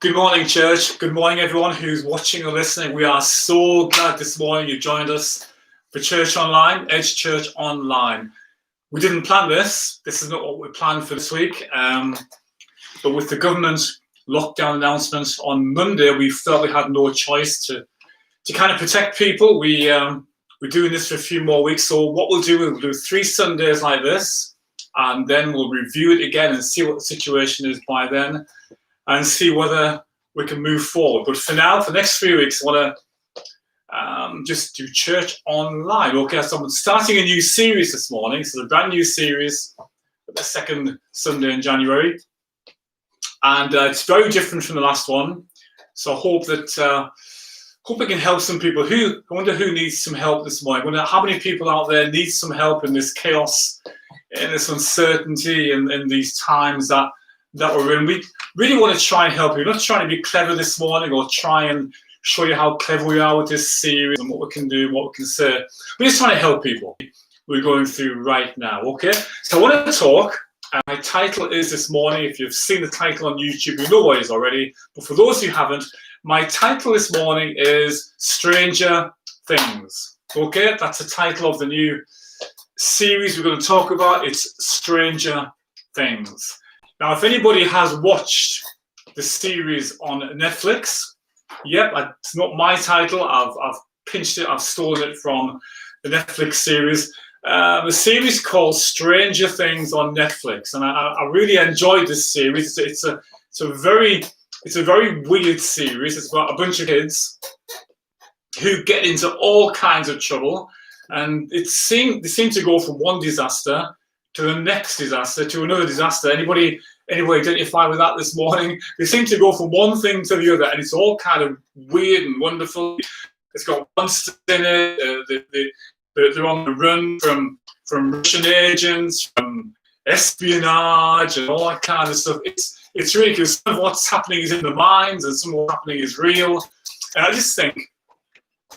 Good morning, church. Good morning, everyone who's watching or listening. We are so glad this morning you joined us for Church Online, Edge Church Online. We didn't plan this. This is not what we planned for this week. But with the government lockdown announcement on Monday, we felt we had no choice to kind of protect people. We're doing this for a few more weeks. So what we'll do 3 Sundays like this, and then we'll review it again and see what the situation is by then, and see whether we can move forward. But for now, for the next 3 weeks, I want to just do church online. Okay, so I'm starting a new series this morning. So it's a brand new series, the second Sunday in January. And it's very different from the last one. So I hope that hope I can help some people. I wonder who needs some help this morning. I wonder how many people out there need some help in this chaos, in this uncertainty, and in these times that we're in. We really want to try and help you. We're not trying to be clever this morning or try and show you how clever we are with this series and what we can do, what we can say. We're just trying to help people we're going through right now, okay? So I want to talk. My title is this morning, if you've seen the title on YouTube, you know what it is already. But for those who haven't, my title this morning is Stranger Things, okay? That's the title of the new series we're going to talk about. It's Stranger Things. Now, if anybody has watched the series on Netflix, yep, it's not my title. I've pinched it. I've stolen it from the Netflix series. The series called Stranger Things on Netflix, and I really enjoyed this series. It's a very weird series. It's about a bunch of kids who get into all kinds of trouble, and they seem to go from one disaster to the next disaster, to another disaster. Anybody identify with that this morning? They seem to go from one thing to the other, and it's all kind of weird and wonderful. It's got monsters in it. They're on the run from Russian agents, from espionage, and all that kind of stuff. It's really cool. Some of what's happening is in the minds, and some of what's happening is real. And I just think,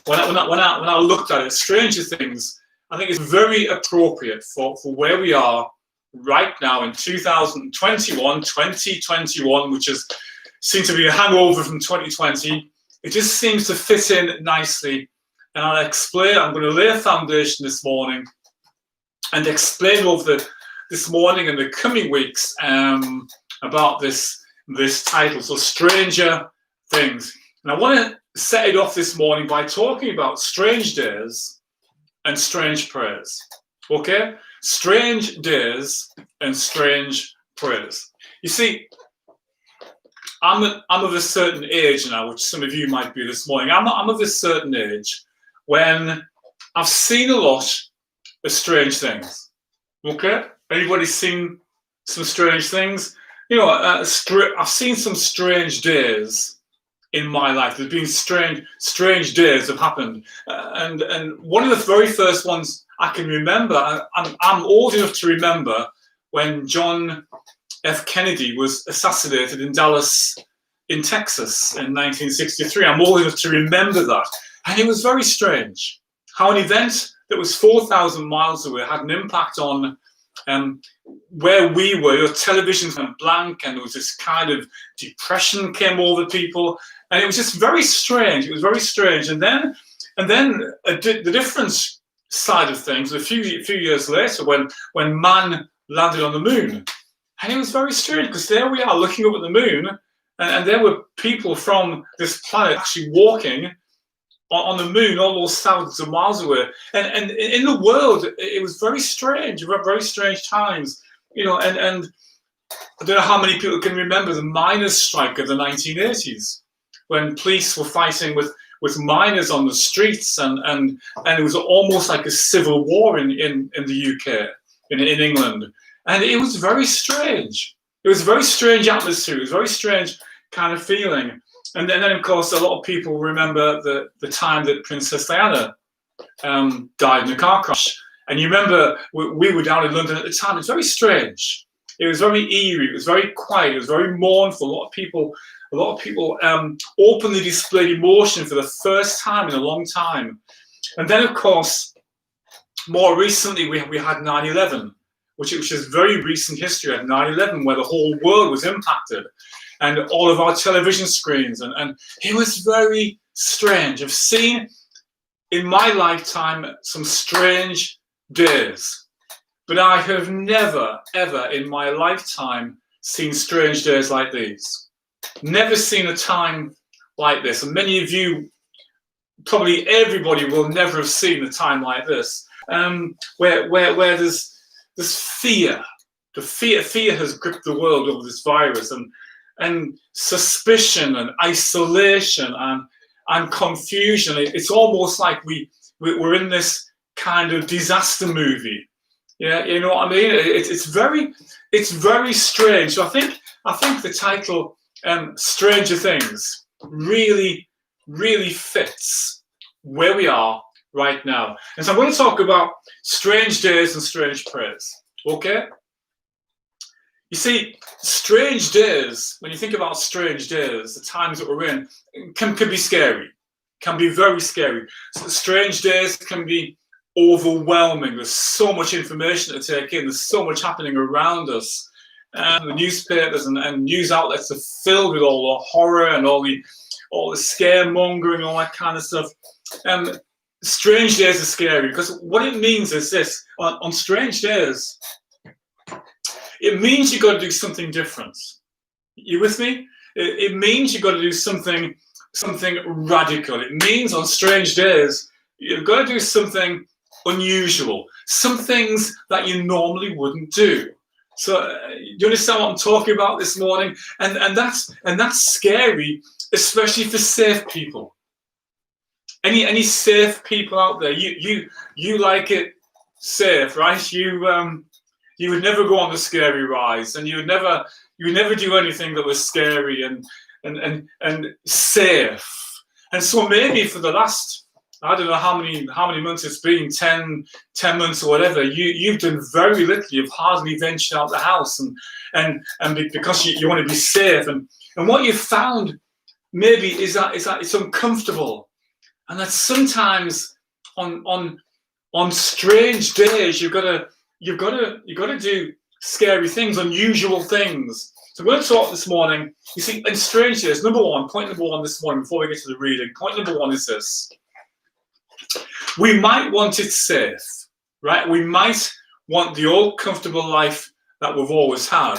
when I looked at it, Stranger Things, I think it's very appropriate for where we are right now in 2021, which seems to be a hangover from 2020. It just seems to fit in nicely. And I'll explain. I'm going to lay a foundation this morning and explain over this morning and the coming weeks about this title. So, Stranger Things. And I want to set it off this morning by talking about strange days and strange prayers. Okay? Strange days and strange prayers. You see, I'm of a certain age now, which some of you might be this morning. I'm of a certain age when I've seen a lot of strange things. Okay? Anybody seen some strange things? You know, I've seen some strange days in my life. There's been strange days have happened, and one of the very first ones I can remember. I'm old enough to remember when John F. Kennedy was assassinated in Dallas, in Texas, in 1963. I'm old enough to remember that, and it was very strange how an event that was 4,000 miles away had an impact on where we were. Your televisions went blank, and there was this kind of depression came over people, and it was just very strange. It was very strange, and then the difference side of things a few years later when man landed on the moon, and it was very strange because there we are looking up at the moon, and there were people from this planet actually walking on the moon almost thousands of miles away, and in the world it was very strange times, you know, and I don't know how many people can remember the miners' strike of the 1980s when police were fighting with miners on the streets, and it was almost like a civil war in the UK, in England, and it was very strange. It was a very strange atmosphere. It was a very strange kind of feeling. And then of course, a lot of people remember the time that Princess Diana died in a car crash. And you remember we were down in London at the time. It was very strange. It was very eerie. It was very quiet. It was very mournful. A lot of people openly displayed emotion for the first time in a long time. And then, of course, more recently, we had 9/11, which is very recent history at 9/11, where the whole world was impacted. and all of our television screens. And it was very strange. I've seen in my lifetime some strange days, but I have never, ever in my lifetime seen strange days like these. Never seen a time like this. And many of you, probably everybody, will never have seen a time like this, where there's fear. Fear has gripped the world over this virus, and suspicion and isolation and confusion. It's almost like we're in this kind of disaster movie. Yeah, you know what I mean? It's very strange. So I think the title Stranger Things really fits where we are right now. And so I'm going to talk about strange days and strange prayers. Okay? You see, strange days, when you think about strange days, the times that we're in, can be scary, can be very scary. So strange days can be overwhelming. There's so much information to take in. There's so much happening around us. And the newspapers and news outlets are filled with all the horror and all the scaremongering, all that kind of stuff. Strange days are scary because what it means is this: on strange days, it means you've got to do something different. You with me? It means you've got to do something radical. It means on strange days, you've got to do something unusual, some things that you normally wouldn't do. So you understand what I'm talking about this morning? And that's scary, especially for safe people. Any safe people out there? You like it safe, right? You would never go on the scary rides, and you would never do anything that was scary and safe. And so maybe for the last, I don't know how many months it's been, 10 months or whatever, you've done very little. You've hardly ventured out the house, and because you want to be safe. And what you've found maybe is that it's uncomfortable, and that sometimes on strange days you've got to do scary things, unusual things. So we're going to talk this morning. You see, in strange days, point number one this morning, before we get to the reading, point number one is this. We might want it safe, right? We might want the old comfortable life that we've always had.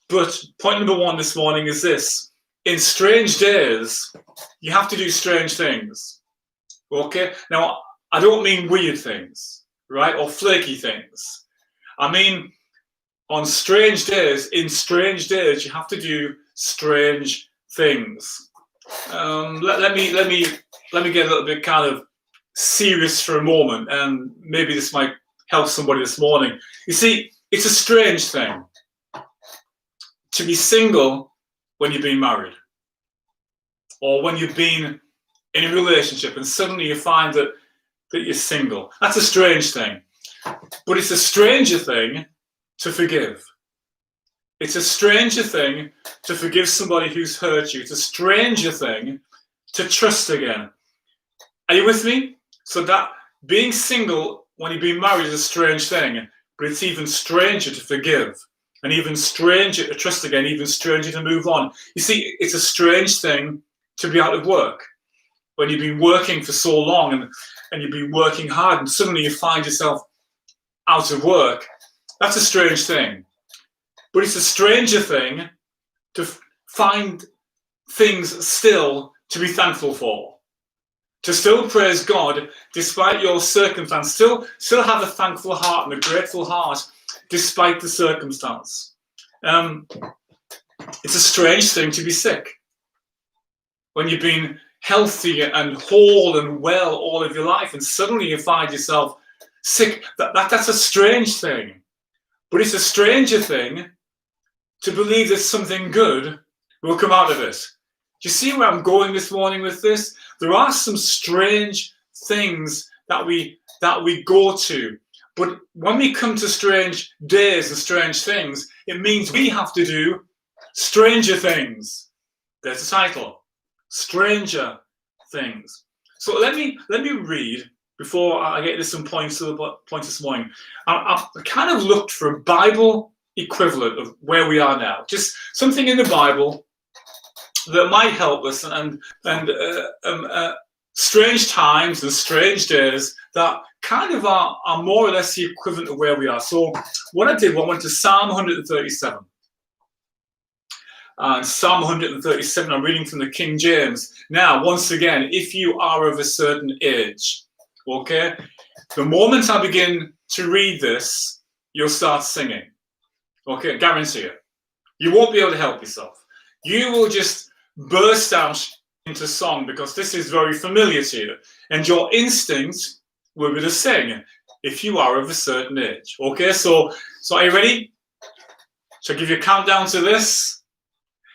But point number one this morning is this. In strange days, you have to do strange things. Okay? Now, I don't mean weird things, right? Or flaky things. I mean, on strange days, in strange days, you have to do strange things. Let me get a little bit kind of serious for a moment, and maybe this might help somebody this morning. You see, it's a strange thing to be single when you've been married, or when you've been in a relationship and suddenly you find that you're single. That's a strange thing. But it's a stranger thing to forgive. It's a stranger thing to forgive somebody who's hurt you. It's a stranger thing to trust again. Are you with me? So that being single when you've been married is a strange thing, but it's even stranger to forgive, and even stranger to trust again, even stranger to move on. You see, it's a strange thing to be out of work. When you've been working for so long and you've been working hard, and suddenly you find yourself out of work. That's a strange thing. But it's a stranger thing to find things still to be thankful for. To still praise God despite your circumstance. Still have a thankful heart and a grateful heart despite the circumstance. It's a strange thing to be sick. When you've been healthy and whole and well all of your life, and suddenly you find yourself sick. That's a strange thing. But it's a stranger thing to believe that something good will come out of it. Do you see where I'm going this morning with this? There are some strange things that we go to. But when we come to strange days and strange things, it means we have to do stranger things. There's the title. Stranger things. So let me read before I get to some points this morning. I kind of looked for a Bible equivalent of where we are now. Just something in the Bible that might help us, and strange times and strange days that kind of are more or less the equivalent of where we are. So what I did, I went to Psalm 137. Psalm 137, I'm reading from the King James. Now, once again, if you are of a certain age, okay, the moment I begin to read this, you'll start singing. Okay, guarantee it. You won't be able to help yourself. You will just burst out into song because this is very familiar to you. And your instinct will be to sing if you are of a certain age. Okay, so are you ready? Shall I give you a countdown to this?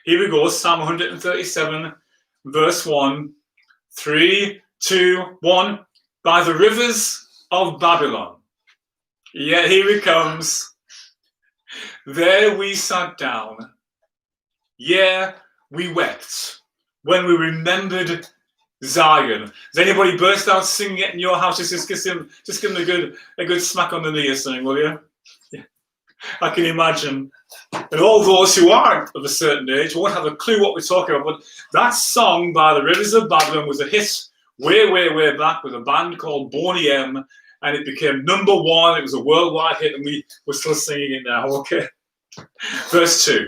Here we go, Psalm 137, verse 1. 3, 2, 1. By the rivers of Babylon. Yeah, here it comes. There we sat down. Yeah, we wept when we remembered Zion. Does anybody burst out singing it in your house? Just give them a good smack on the knee or something, will you? Yeah. I can imagine. And all those who aren't of a certain age won't have a clue what we're talking about. But that song, By the Rivers of Babylon, was a hit way, way, way back with a band called Boney M. And it became #1. It was a worldwide hit, and we're still singing it now. Okay. Verse 2.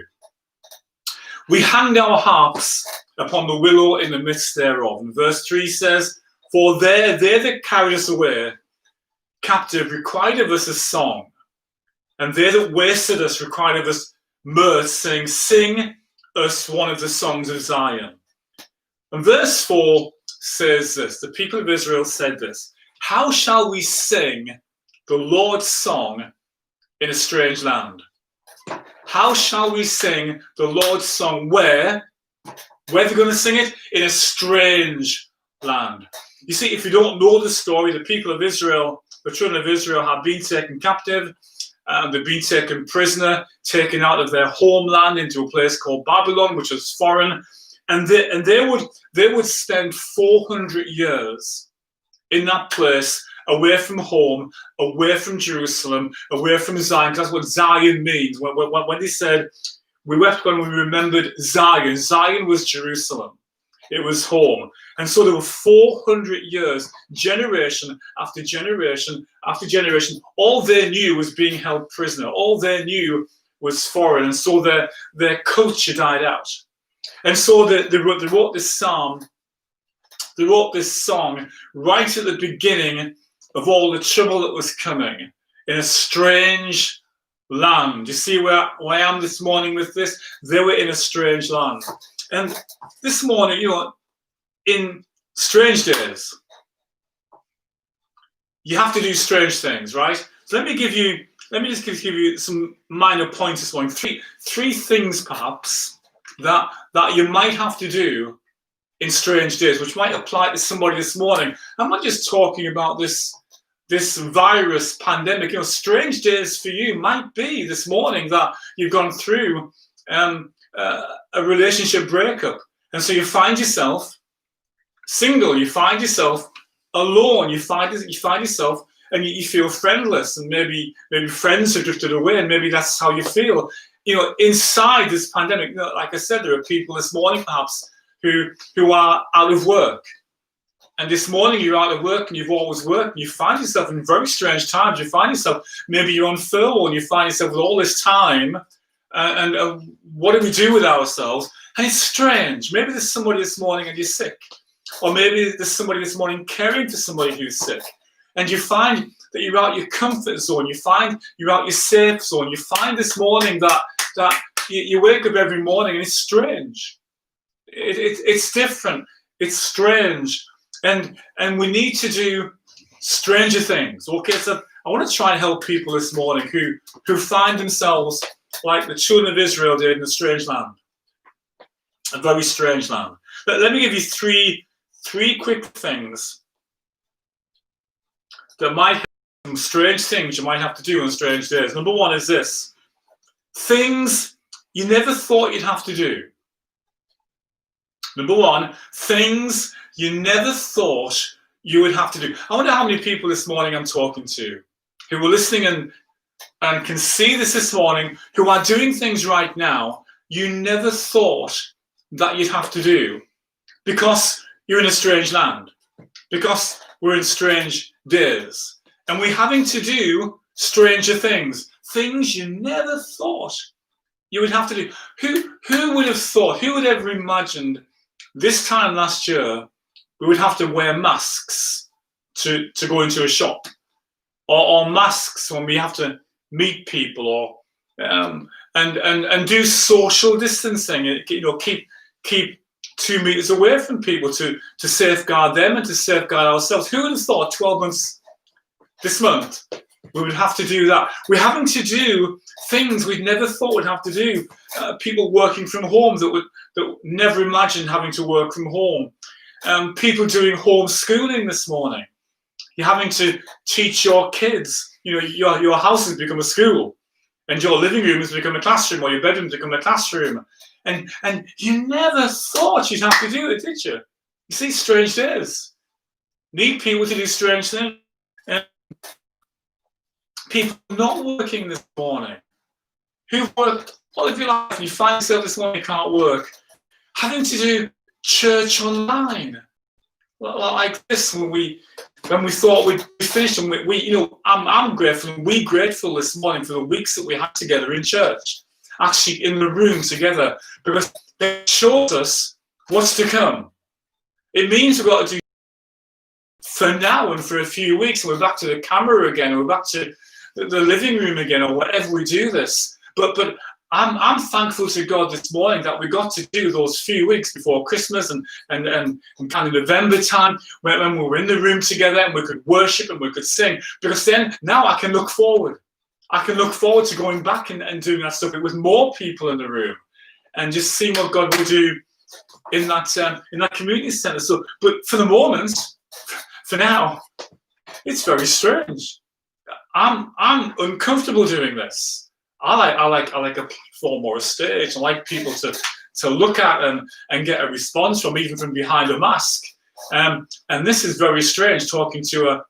We hanged our harps upon the willow in the midst thereof. And verse 3 says, For they that carried us away captive required of us a song, and they that wasted us required of us mirth, saying, Sing us one of the songs of Zion. And verse 4 says this, the people of Israel said this, How shall we sing the Lord's song in a strange land? How shall we sing the Lord's song? Where are they going to sing it? In a strange land. You see, if you don't know the story, the people of Israel, the children of Israel, have been taken captive. They've been taken prisoner, taken out of their homeland into a place called Babylon, which is foreign. And they would spend 400 years in that place, away from home, away from Jerusalem, away from Zion. That's what Zion means. When they said, we wept when we remembered Zion. Zion was Jerusalem. It was home. And so there were 400 years, generation after generation after generation. All they knew was being held prisoner. All they knew was foreign. And so their culture died out. And so they wrote this psalm. They wrote this song right at the beginning of all the trouble that was coming in a strange land. You see where I am this morning with this? They were in a strange land. And this morning, in strange days, you have to do strange things, right? So let me just give you some minor points this morning. Three things perhaps that you might have to do in strange days, which might apply to somebody this morning. I'm not just talking about this virus pandemic. Strange days for you might be this morning that you've gone through a relationship breakup, and so you find yourself single, you find yourself alone, you find yourself and you feel friendless, and maybe friends have drifted away, and maybe that's how you feel. Inside this pandemic, like I said, there are people this morning perhaps who are out of work. And this morning you're out of work and you've always worked, and you find yourself in very strange times. You find yourself, maybe you're on furlough, and you find yourself with all this time, and what do we do with ourselves? And it's strange. Maybe there's somebody this morning and you're sick. Or maybe there's somebody this morning caring for somebody who's sick. And you find that you're out your comfort zone. You find you're out your safe zone. You find this morning that you wake up every morning and it's strange. It's different. It's strange. And we need to do stranger things. Okay, so I want to try and help people this morning who find themselves like the children of Israel did in a strange land. A very strange land. But let me give you three quick things that might have some strange things you might have to do on strange days. Number one is this. Things you never thought you'd have to do. Number one, things you never thought you would have to do. I wonder how many people this morning I'm talking to who were listening and can see this morning, who are doing things right now you never thought that you'd have to do because you're in a strange land, because we're in strange days, and we're having to do stranger things, things you never thought you would have to do. Who would have thought, who would have imagined this time last year we would have to wear masks to go into a shop, or masks when we have to meet people, or and do social distancing, keep 2 meters away from people to safeguard them and to safeguard ourselves. Who would have thought 12 months this month we would have to do that? We're having to do things we'd never thought we'd have to do. People working from home that never imagined having to work from home. People doing homeschooling this morning. You're having to teach your kids. Your house has become a school, and your living room has become a classroom, or your bedroom has become a classroom. And you never thought you'd have to do it, did you? You see, strange days. Need people to do strange things. People not working this morning, who've worked all of your life, and you find yourself this morning you can't work, having to do church online, like this. When we thought we'd finished, and I'm grateful, and we're grateful this morning for the weeks that we had together in church, actually in the room together, because it shows us what's to come. It means we've got to do for now and for a few weeks, and we're back to the camera again, or we're back to the living room again, or whatever we do this. But I'm thankful to God this morning that we got to do those few weeks before Christmas and kind of November time, when we were in the room together and we could worship and we could sing, because then now I can look forward. I can look forward to going back and doing that stuff with more people in the room, and just seeing what God will do in that community centre. So, but for the moment, for now, it's very strange. I'm uncomfortable doing this. I like a platform or a stage. I like people to look at and get a response from, even from behind a mask. And this is very strange, talking to a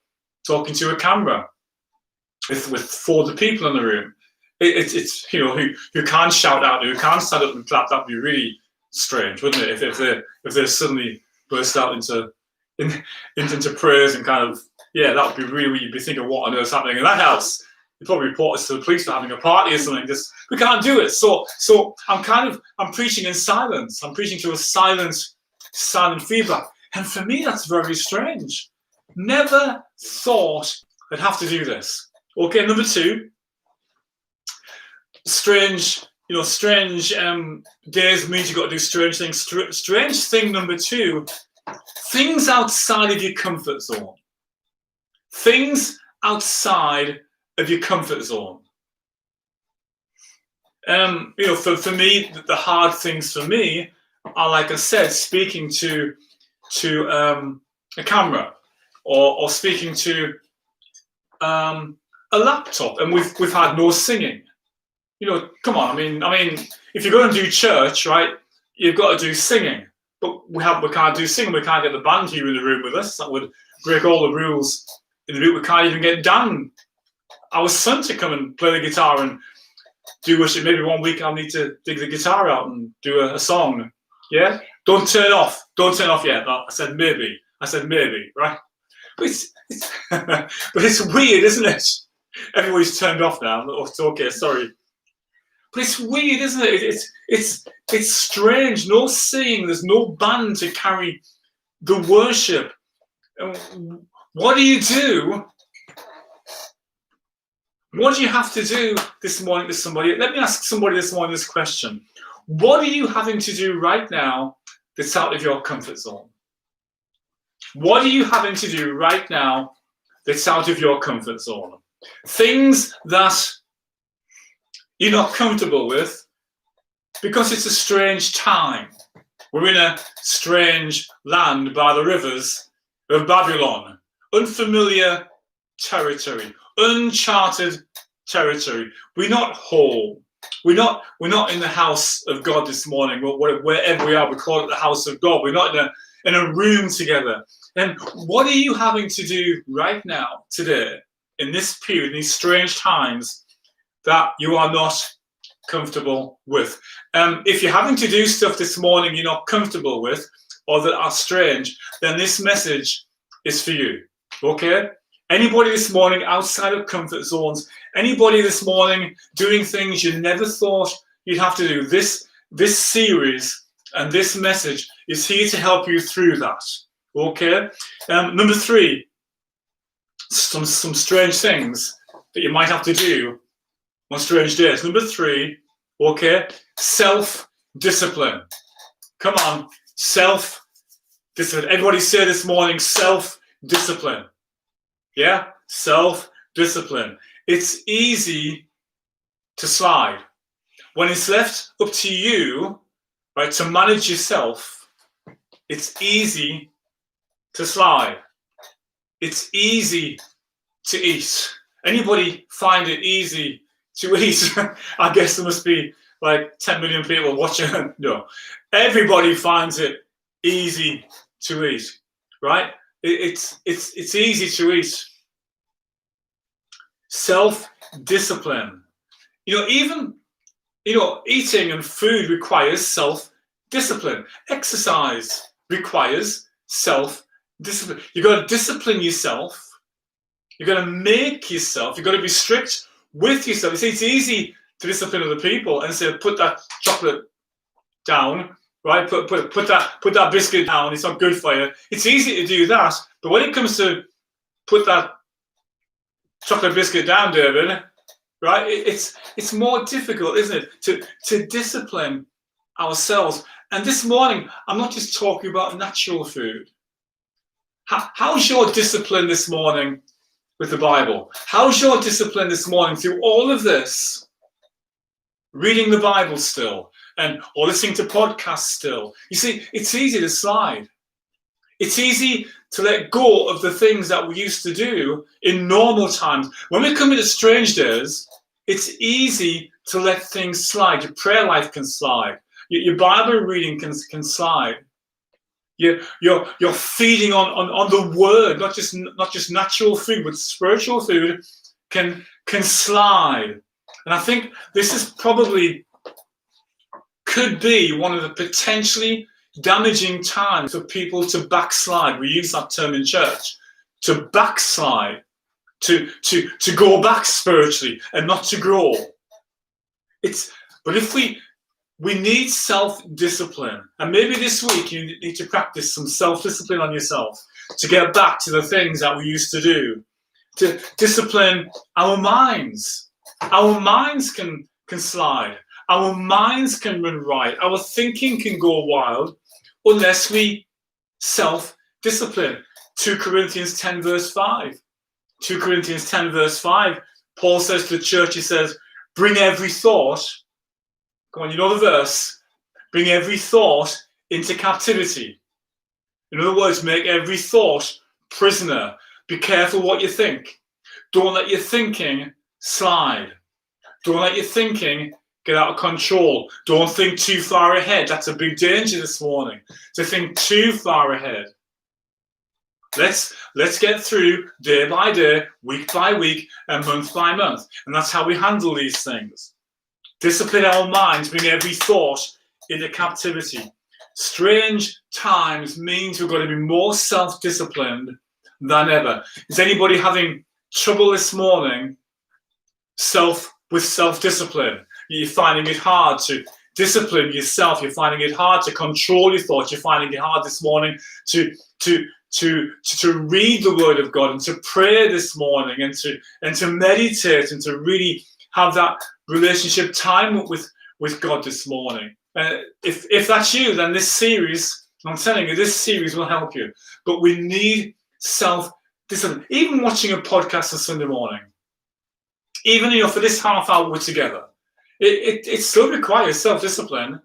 camera with 40 people in the room. It's who can't shout out, who can't stand up and clap. That'd be really strange, wouldn't it? If they suddenly burst out into prayers and kind of, that would be really, you'd be thinking, what on earth's happening in that house? You'd probably report us to the police for having a party or something. Just, we can't do it. So I'm preaching in silence. I'm preaching to a silent feedback. And for me, that's very strange. Never thought I'd have to do this. Okay, number 2. Strange days means you've got to do strange things. Strange thing number 2, things outside of your comfort zone. Things outside of your comfort zone. For me, the hard things for me are, like I said, speaking to a camera, or speaking to a laptop, and we've had no singing. Come on. I mean, if you're going to do church, right, you've got to do singing. But we can't do singing. We can't get the band here in the room with us. That would break all the rules in the room. We can't even get Dan, our son, to come and play the guitar and do worship. Maybe one week I'll need to dig the guitar out and do a song. Yeah? Don't turn off yet. I said maybe, right? But it's weird, isn't it? Everybody's turned off now. Oh, it's okay, sorry. But it's weird, isn't it? It's strange. No singing. There's no band to carry the worship. What do you do? What do you have to do this morning to somebody? Let me ask somebody this morning this question. What are you having to do right now that's out of your comfort zone? What are you having to do right now that's out of your comfort zone? Things that you're not comfortable with because it's a strange time. We're in a strange land by the rivers of Babylon. Unfamiliar territory, uncharted territory. We're not home. We're not in the house of God this morning. Wherever we are, we call it the house of God. We're not in a room together. And what are you having to do right now, today, in this period, in these strange times, that you are not comfortable with. If you're having to do stuff this morning you're not comfortable with or that are strange, then this message is for you. Okay? Anybody this morning outside of comfort zones, anybody this morning doing things you never thought you'd have to do, this series and this message is here to help you through that. Okay? Number 3, some strange things that you might have to do on strange days. Number 3, okay, self-discipline. Come on, self-discipline. Everybody say this morning, self-discipline. Yeah, self-discipline. It's easy to slide. When it's left up to you, right, to manage yourself, it's easy to slide. It's easy to eat. Anybody find it easy to eat? I guess there must be like 10 million people watching. No, everybody finds it easy to eat, right? It's easy to eat. Self-discipline. Even eating and food requires self-discipline. Exercise requires self-discipline. You've got to discipline yourself. You've got to make yourself. You've got to be strict with yourself. You see, it's easy to discipline other people and say, put that chocolate down, right? Put that biscuit down. It's not good for you. It's easy to do that, but when it comes to put that chocolate biscuit down, David, right? It's more difficult, isn't it, to discipline ourselves. And this morning, I'm not just talking about natural food. How's your discipline this morning with the Bible? How's your discipline this morning through all of this? Reading the Bible still, or listening to podcasts still. You see, it's easy to slide. It's easy to let go of the things that we used to do in normal times. When we come into strange days, it's easy to let things slide. Your prayer life can slide. Your Bible reading can slide. You're feeding on the Word, not just natural food, but spiritual food can slide. And I think this is probably could be one of the potentially damaging times for people to backslide. We use that term in church, to backslide, to go back spiritually and not to grow. But if we need self-discipline, and maybe this week you need to practice some self-discipline on yourself to get back to the things that we used to do, to discipline our minds. Our minds can slide. Our minds can run right. Our thinking can go wild unless we self-discipline. 2 Corinthians 10 verse 5. 2 Corinthians 10 verse 5. Paul says to the church, he says, bring every thought, come on, you know the verse, bring every thought into captivity. In other words, make every thought prisoner. Be careful what you think. Don't let your thinking slide. Don't let your thinking get out of control. Don't think too far ahead. That's a big danger this morning, to think too far ahead. Let's get through day by day, week by week, and month by month. And that's how we handle these things. Discipline our minds, bring every thought into captivity. Strange times means we've got to be more self-disciplined than ever. Is anybody having trouble this morning with self-discipline? You're finding it hard to discipline yourself. You're finding it hard to control your thoughts. You're finding it hard this morning to read the Word of God and to pray this morning and to meditate and to really have that relationship time with God this morning. If that's you, then this series, I'm telling you, this series will help you. But we need self-discipline. Even watching a podcast on Sunday morning, even for this half hour we're together, it still requires self-discipline.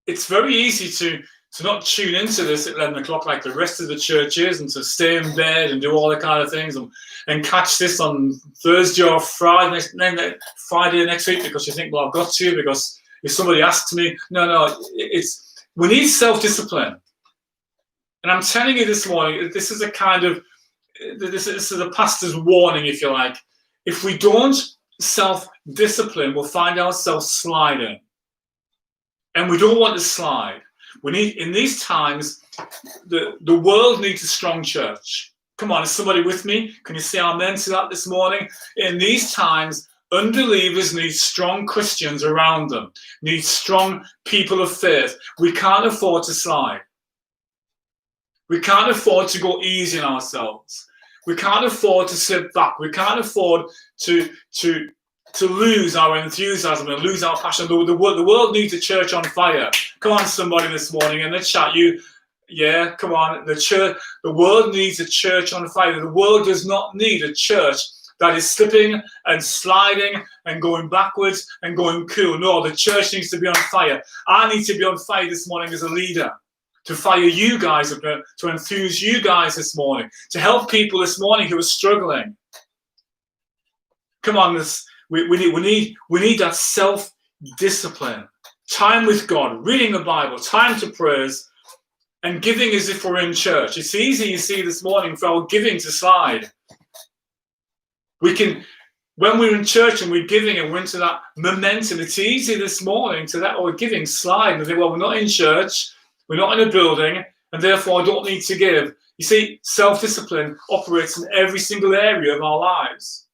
It's very easy to not tune into this at 11 o'clock like the rest of the church is, and to stay in bed and do all the kind of things and catch this on Thursday or Friday next week because you think, well, I've got to, because if somebody asks me. No, we need self-discipline. And I'm telling you this morning, this is a pastor's warning, if you like. If we don't self-discipline, we'll find ourselves sliding. And we don't want to slide. We need, in these times, the world needs a strong church. Come on, is somebody with me? Can you say amen to that this morning? In these times, unbelievers need strong Christians around them, need strong people of faith. We can't afford to slide. We can't afford to go easy on ourselves. We can't afford to sit back. We can't afford to lose our enthusiasm and lose our passion. The world needs a church on fire. Come on, somebody this morning in the chat. Come on. The world needs a church on fire. The world does not need a church that is slipping and sliding and going backwards and going cool. No, the church needs to be on fire. I need to be on fire this morning as a leader, to fire you guys up, to enthuse you guys this morning, to help people this morning who are struggling. Come on, we need that self-discipline, time with God, reading the Bible, time to prayers, and giving as if we're in church. It's easy, you see, this morning for our giving to slide. We can, when we're in church and we're giving and we're into that momentum, it's easy this morning to let our giving slide and think, well, we're not in church, we're not in a building, and therefore I don't need to give. You see, self-discipline operates in every single area of our lives.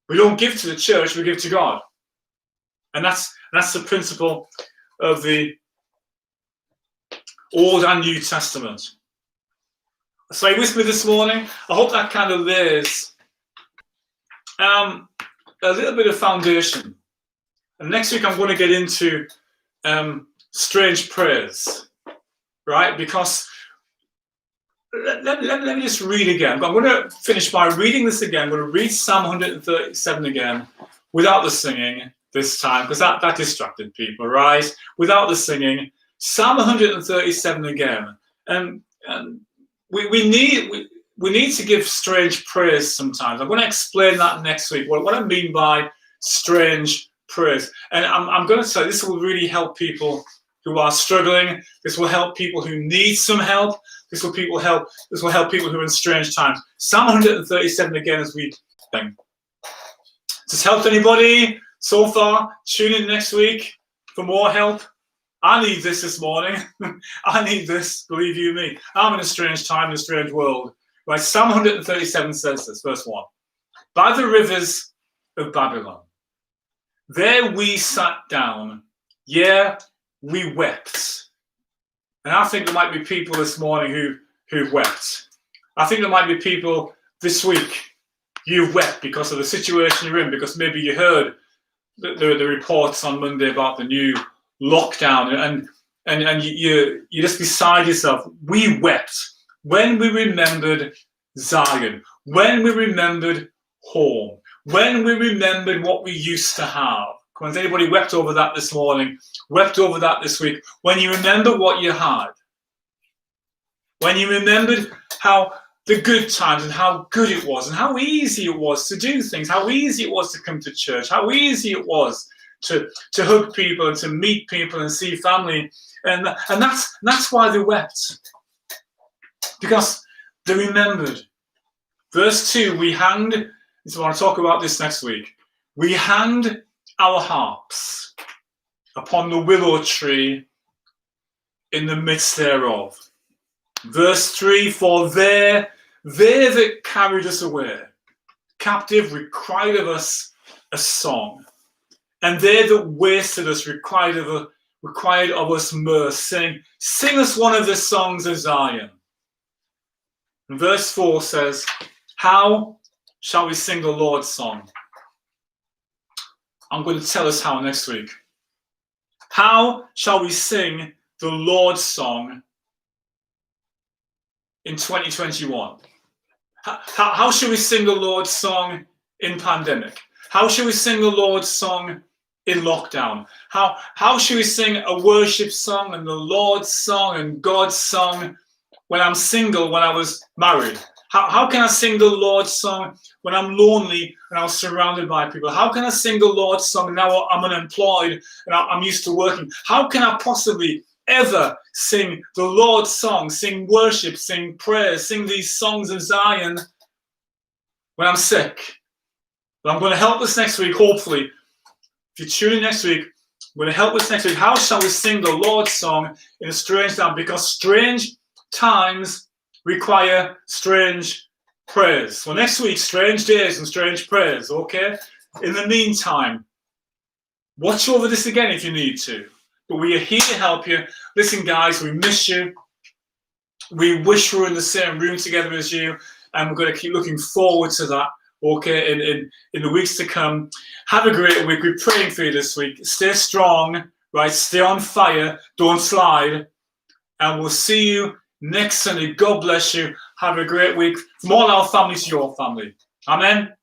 We don't give to the church, we give to God. And that's the principle of the Old and New Testament. So are you with me this morning? I hope that kind of lays a little bit of foundation. And next week I'm going to get into strange prayers, right? Because let me just read again. I'm going to finish by reading this again. I'm going to read Psalm 137 again without the singing this time, because that distracted people, right? Without the singing. Psalm 137 again. And we need to give strange prayers sometimes. I'm going to explain that next week, what I mean by strange prayers. And I'm going to say this will really help people who are struggling. This will help people who need some help. This will help people who are in strange times. Psalm 137 again as we sing. Has this helped anybody so far? Tune in next week for more help. I need this morning. I need this, believe you me. I'm in a strange time, in a strange world. Right, Psalm 137 says this, verse 1. By the rivers of Babylon, there we sat down, yeah, we wept. And I think there might be people this morning who've wept. I think there might be people this week, you've wept because of the situation you're in, because maybe you heard the reports on Monday about the new lockdown, and you're just beside yourself. We wept when we remembered Zion, when we remembered home, when we remembered what we used to have. Come on, has anybody wept over that this morning? Wept over that this week? When you remember what you had, when you remembered how the good times and how good it was and how easy it was to do things, how easy it was to come to church, how easy it was to hug people and to meet people and see family. And that's why they wept. Because they remembered. Verse 2, we hanged, so I want to talk about this next week. We hanged our harps upon the willow tree in the midst thereof. Verse 3, for there that carried us away captive required of us a song. And they that wasted us required of us mirth, saying, sing us one of the songs of Zion. And verse 4 says, how shall we sing the Lord's song? I'm going to tell us how next week. How shall we sing the Lord's song in 2021? How should we sing the Lord's song in pandemic? How should we sing the Lord's song in lockdown? How should we sing a worship song and the Lord's song and God's song when I'm single, when I was married? How can I sing the Lord's song when I'm lonely and I'm surrounded by people? How can I sing the Lord's song now I'm unemployed and I'm used to working? How can I possibly ever sing the Lord's song, sing worship, sing prayers, sing these songs of Zion when I'm sick, But I'm going to help us next week, hopefully. If you tune in next week, I'm going to help us next week. How shall we sing the Lord's song in a strange time? Because strange times require strange prayers. So next week, strange days and strange prayers, okay? In the meantime, watch over this again if you need to. But we are here to help you. Listen, guys, we miss you. We wish we were in the same room together as you. And we're going to keep looking forward to that, okay, in the weeks to come. Have a great week. We're praying for you this week. Stay strong, right? Stay on fire. Don't slide. And we'll see you next Sunday. God bless you. Have a great week. From all our family to your family. Amen.